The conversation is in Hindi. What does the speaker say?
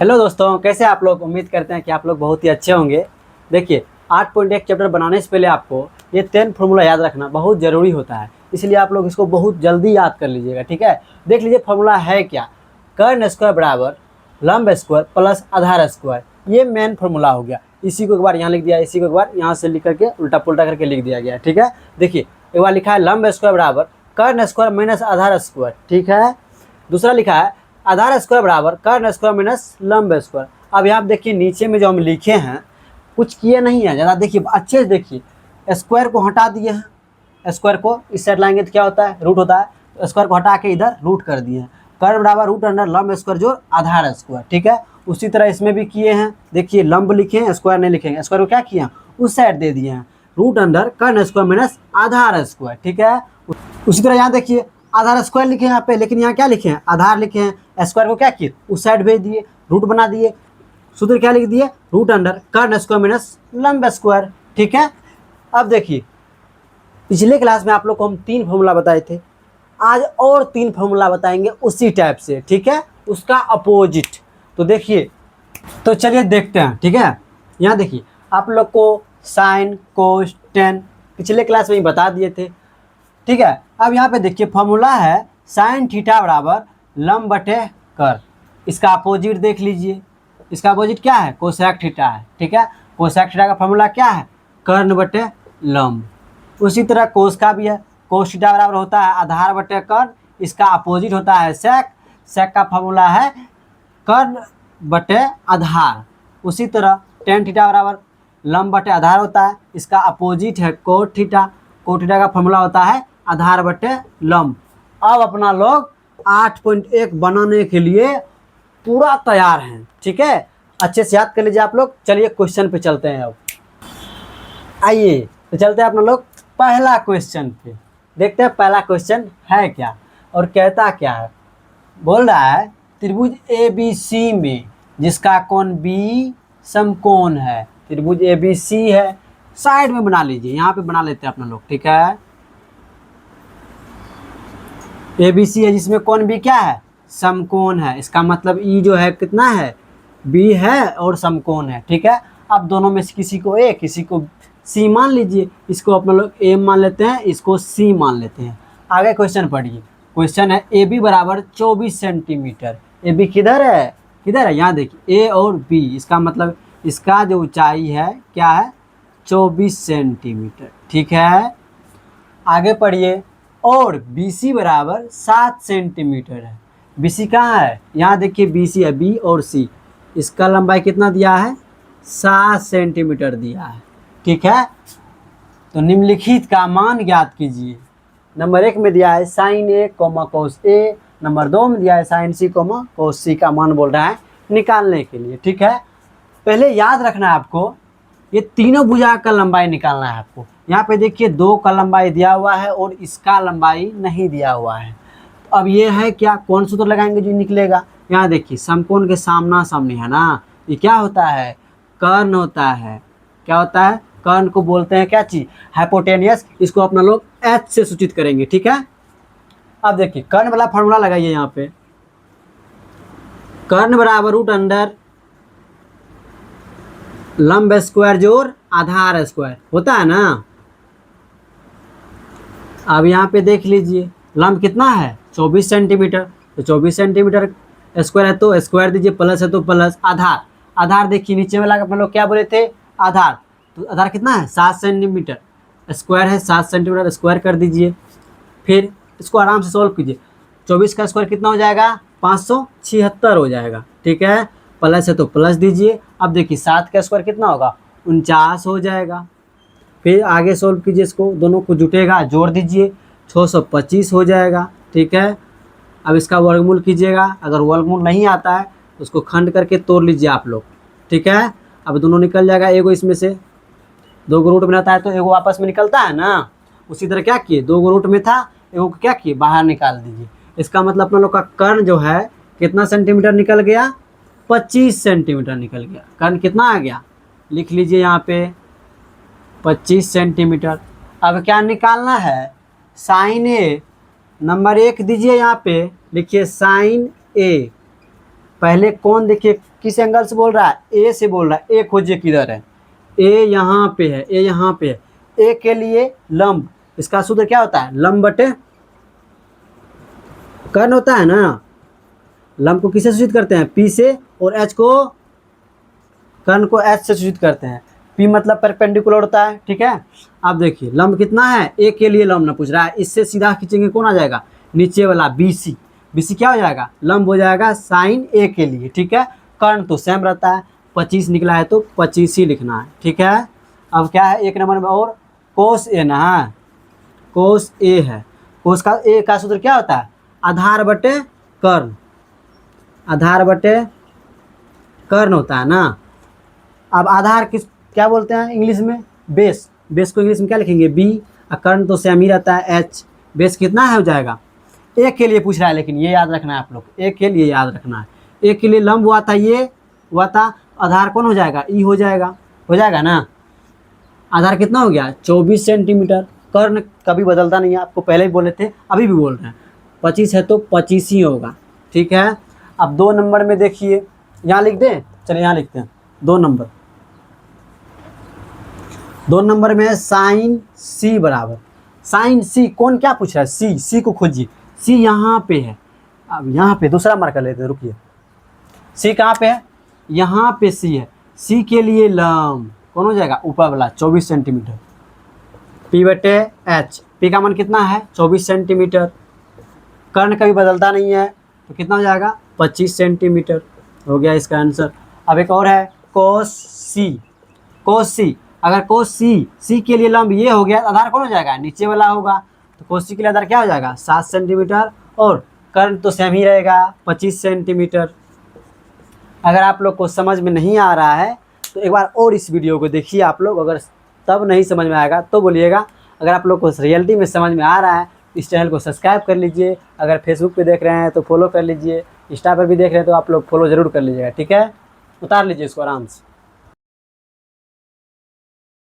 हेलो दोस्तों, कैसे आप लोग। उम्मीद करते हैं कि आप लोग बहुत ही अच्छे होंगे। देखिए, 8.1 चैप्टर बनाने से पहले आपको ये 10 फार्मूला याद रखना बहुत ज़रूरी होता है, इसलिए आप लोग इसको बहुत जल्दी याद कर लीजिएगा। ठीक है, देख लीजिए फार्मूला है क्या। कर्ण स्क्वायर बराबर लंब स्क्वायर प्लस आधार स्क्वायर, ये मेन फार्मूला हो गया। इसी को एक बार यहाँ लिख दिया, इसी को एक बार यहाँ से लिख करके उल्टा पुल्टा करके लिख दिया गया। ठीक है, देखिए एक बार लिखा है लंब स्क्वायर बराबर कर्ण स्क्वायर माइनस आधार स्क्वायर। ठीक है, दूसरा लिखा है आधार स्क्वायर बराबर कर्ण स्क्वायर माइनस लंब स्क्वायर। अब यहाँ देखिए नीचे में जो हम लिखे हैं कुछ किए नहीं है ज़्यादा, देखिए अच्छे से देखिए। स्क्वायर को हटा दिए हैं, स्क्वायर को इस साइड लाएंगे तो क्या होता है, रूट होता है। स्क्वायर को हटा के इधर रूट कर दिए हैं। कर्ण बराबर रूट अंडर लंब स्क्वायर जोड़ आधार स्क्वायर। ठीक है, उसी तरह इसमें भी किए हैं। देखिए लंब लिखे हैं, स्क्वायर नहीं लिखेंगे। स्क्वायर को क्या किए हैं, उस साइड दे दिए हैं, रूट अंडर कर्ण स्क्वायर माइनस आधार स्क्वायर। ठीक है, उसी तरह यहाँ देखिए आधार स्क्वायर लिखे हैं यहाँ पे, लेकिन यहाँ क्या लिखे हैं, आधार लिखे हैं। स्क्वायर को क्या किए, उस साइड भेज दिए, रूट बना दिए। सूत्र क्या लिख दिए, रूट अंडर कर्ण स्क्वायर माइनस लंब स्क्वायर। ठीक है, अब देखिए पिछले क्लास में आप लोग को हम 3 फार्मूला बताए थे, आज और 3 फार्मूला बताएंगे उसी टाइप से। ठीक है, उसका अपोजिट। तो देखिए, तो चलिए देखते हैं। ठीक है, यहाँ देखिए आप लोग को साइन कोस टेन पिछले क्लास में ही बता दिए थे। ठीक है, अब यहाँ पे देखिए फॉर्मूला है साइन थीटा बराबर लंब बटे कर। इसका अपोजिट देख लीजिए, इसका अपोजिट क्या है, कोसेक थीटा है। ठीक है, कोसेक थीटा का फॉर्मूला क्या है, कर्ण बटे लंब। उसी तरह कोस का भी है, कोस थीटा बराबर होता है आधार बटे कर्ण, इसका अपोजिट होता है सेक। सेक का फॉर्मूला है कर्ण बटे आधार। उसी तरह टेन थीटा बराबर लंब बटे आधार होता है, इसका अपोजिट है कोट थीटा। कोट थीटा का फॉर्मूला होता है आधार बटे लंब। अब अपना लोग 8.1 बनाने के लिए पूरा तैयार हैं। ठीक है, अच्छे से याद कर लीजिए आप लोग। चलिए क्वेश्चन पे चलते हैं। अब आइए तो चलते हैं अपना लोग पहला क्वेश्चन पे, देखते हैं पहला क्वेश्चन है क्या और कहता क्या है। बोल रहा है त्रिभुज ABC में जिसका कोण B समकोण है। त्रिभुज ABC है, साइड में बना लीजिए, यहाँ पे बना लेते हैं अपना लोग। ठीक है, ABC है जिसमें कोण B क्या है, समकोण है। इसका मतलब E जो है कितना है, B है और समकोण है। ठीक है, अब दोनों में से किसी को A किसी को C मान लीजिए। इसको अपना लोग A मान लेते हैं, इसको C मान लेते हैं। आगे क्वेश्चन पढ़िए। क्वेश्चन है AB बराबर 24 सेंटीमीटर। AB किधर है, किधर है, यहाँ देखिए A और B। इसका मतलब इसका जो ऊंचाई है क्या है, 24 सेंटीमीटर। ठीक है, आगे पढ़िए। और BC बराबर 7 सेंटीमीटर है। BC कहाँ है, यहाँ देखिए BC है, B और C। इसका लंबाई कितना दिया है, 7 सेंटीमीटर दिया है। ठीक है, तो निम्नलिखित का मान ज्ञात कीजिए। नंबर 1 में दिया है sine A cos A, number 2 में दिया है साइन C कोस C का मान बोल रहा है निकालने के लिए। ठीक है, पहले याद रखना है आपको, ये तीनों भुजा का लंबाई निकालना है आपको। यहाँ पे देखिए 2 का लंबाई दिया हुआ है और इसका लंबाई नहीं दिया हुआ है। तो अब ये है क्या, कौन सूत्र लगाएंगे जो निकलेगा। यहाँ देखिए समकोण के सामना सामने है ना, ये क्या होता है, कर्ण होता है। क्या होता है, कर्ण को बोलते हैं क्या चीज, हाइपोटेनियस। इसको अपना लोग H से सूचित करेंगे। ठीक है, अब देखिए कर्ण वाला फॉर्मूला लगाइए। यहाँ पे कर्ण बराबर रूट अंडर लंब स्क्वायर जोड़ आधार स्क्वायर होता है ना। अब यहाँ पे देख लीजिए लंब कितना है, 24 सेंटीमीटर। तो 24 सेंटीमीटर स्क्वायर है तो स्क्वायर दीजिए, प्लस है तो प्लस। आधार, आधार देखिए नीचे वाला अपन लोग क्या बोले थे, आधार। तो आधार कितना है, 7 सेंटीमीटर। स्क्वायर है 7 सेंटीमीटर, स्क्वायर कर दीजिए। फिर इसको आराम से सॉल्व कीजिए। 24 का स्क्वायर कितना हो जाएगा, 576 हो जाएगा। ठीक है, प्लस है तो प्लस दीजिए। अब देखिए 7 का स्क्वायर कितना होगा, 49 हो जाएगा। फिर आगे सॉल्व कीजिए, इसको दोनों को जुटेगा, जोड़ दीजिए, 625 हो जाएगा। ठीक है, अब इसका वर्गमूल कीजिएगा। अगर वर्गमूल नहीं आता है तो उसको खंड करके तोड़ लीजिए आप लोग। ठीक है, अब दोनों निकल जाएगा। एगो इसमें से 2 को रूट में रहता है तो एगो आपस में निकलता है ना। उसी तरह क्या किए, 2 को रूट में था, एगो क्या किए बाहर निकाल दीजिए। इसका मतलब अपना लोग का कर्ण जो है कितना सेंटीमीटर निकल गया, 25 सेंटीमीटर निकल गया। कर्ण कितना आ गया, लिख लीजिए यहाँ पे 25 सेंटीमीटर। अब क्या निकालना है, साइन A। नंबर 1 दीजिए, यहाँ पे लिखिए साइन A। पहले कौन देखिए किस एंगल से बोल रहा है, ए से बोल रहा है। ए खोजिए किधर है, ए यहाँ पे है, ए यहाँ पे है। ए के लिए लंब, इसका सूत्र क्या होता है, लंब बटे कर्ण होता है ना। लंब को किससे सूचित करते हैं, पी से, और एच को, कर्ण को एच से सूचित करते हैं। पी मतलब परपेंडिकुलर होता है, ठीक है। अब देखिए लंब कितना है, ए के लिए लंब ना पूछ रहा है, इससे सीधा खींचेंगे कौन आ जाएगा, नीचे वाला बी सी। बी सी क्या हो जाएगा, लंब हो जाएगा साइन ए के लिए, ठीक है। कर्ण तो सेम रहता है, 25 निकला है तो 25 ही लिखना है, ठीक है। अब क्या है एक नंबर में, और कोस ए ना है, कोस ए है। कोस का ए का सूत्र क्या होता है, आधार बटे कर्ण, आधार बटे कर्ण होता है ना। अब आधार किस क्या बोलते हैं इंग्लिश में, बेस। बेस को इंग्लिश में क्या लिखेंगे, बी। और कर्ण तो सेम ही रहता है, एच। बेस कितना है हो जाएगा, ए के लिए पूछ रहा है, लेकिन ये याद रखना है आप लोग, ए के लिए याद रखना है। ए के लिए लंब हुआ था, ये हुआ था, आधार कौन हो जाएगा, ई हो जाएगा ना। आधार कितना हो गया, 24 सेंटीमीटर। कर्ण कभी बदलता नहीं है, आपको पहले ही बोले थे, अभी भी बोल रहे हैं। 25 है तो 25 ही होगा, ठीक है। अब 2 नंबर में देखिए, यहाँ लिख दें, चलिए यहाँ लिखते हैं 2 नंबर। 2 नंबर में साइन सी बराबर, साइन सी कौन क्या पूछ रहा है, सी। सी को खोजिए, सी यहाँ पे है। अब यहाँ पे दूसरा मार्कर लेते हैं, रुकिए। सी कहाँ पे है, यहाँ पे सी है। सी के लिए लंब कौन हो जाएगा, ऊपर वाला 24 सेंटीमीटर। पी बटे एच, पी का मान कितना है 24 सेंटीमीटर। कर्ण कभी बदलता नहीं है तो कितना हो जाएगा 25 सेंटीमीटर, हो गया इसका आंसर। अब एक और है कोस सी। कोस सी, अगर कोस सी, सी के लिए लंब ये हो गया, आधार कौन हो जाएगा, नीचे वाला होगा। तो कोस सी के लिए आधार क्या हो जाएगा 7 सेंटीमीटर, और कर्ण तो सेम ही रहेगा 25 सेंटीमीटर। अगर आप लोग को समझ में नहीं आ रहा है तो एक बार और इस वीडियो को देखिए आप लोग, अगर तब नहीं समझ में आएगा तो बोलिएगा। अगर आप लोग को रियलिटी में समझ में आ रहा है, इस चैनल को सब्सक्राइब कर लीजिए। अगर फेसबुक पे देख रहे हैं तो फॉलो कर लीजिए, इंस्टा पर भी देख रहे हैं तो आप लोग फॉलो ज़रूर कर लीजिएगा, ठीक है। उतार लीजिए इसको आराम से।